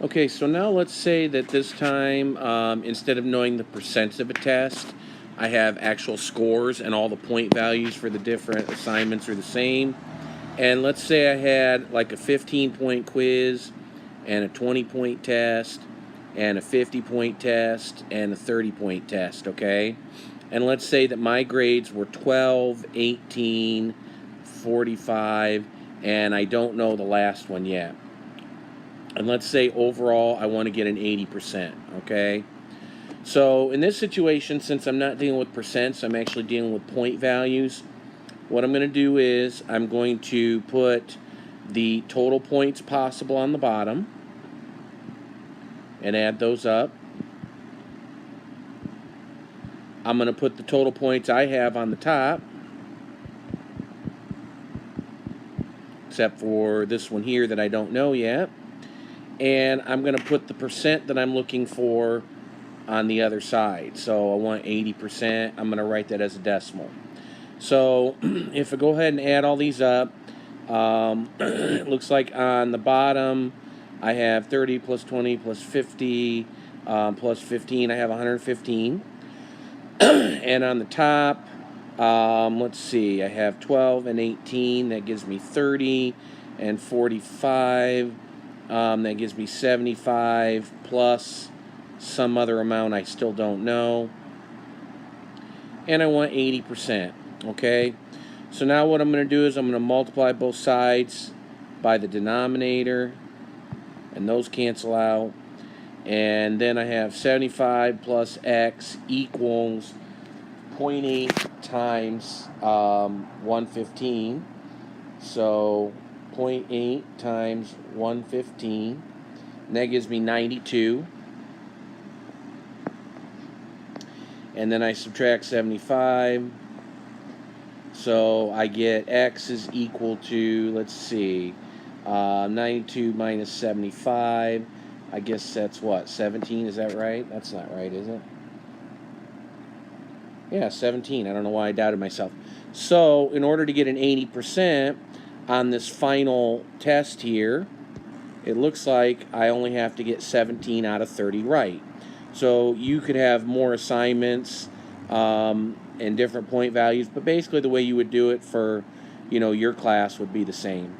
Okay, so now let's say that this time, instead of knowing the percents of a test, I have actual scores and all the point values for the different assignments are the same. And let's say I had like a 15-point quiz and a 20-point test and a 50-point test and a 30-point test, okay? And let's say that my grades were 12, 18, 45, and I don't know the last one yet. And let's say overall I want to get an 80%, okay? So in this situation, since I'm not dealing with percents, I'm actually dealing with point values. What I'm going to do is I'm going to put the total points possible on the bottom and add those up. I'm going to put the total points I have on the top, except for this one here that I don't know yet. And I'm going to put the percent that I'm looking for on the other side. So I want 80%. I'm going to write that as a decimal. So if I go ahead and add all these up, it looks like on the bottom I have 30 plus 20 plus 50 plus 15. I have 115. And on the top, let's see, I have 12 and 18. That gives me 30 and 45. That gives me 75 plus some other amount I still don't know. And I want 80%. Okay? So now what I'm going to do is I'm going to multiply both sides by the denominator. And those cancel out. And then I have 75 plus x equals 0.8 times 115. So 0.8 times 115. And that gives me 92. And then I subtract 75. So I get x is equal to, let's see, 92 minus 75. I guess that's what, 17? Is that right? That's not right, is it? Yeah, 17. I don't know why I doubted myself. So in order to get an 80% on this final test here, it looks like I only have to get 17 out of 30 right. So you could have more assignments and different point values, but basically the way you would do it for, your class would be the same.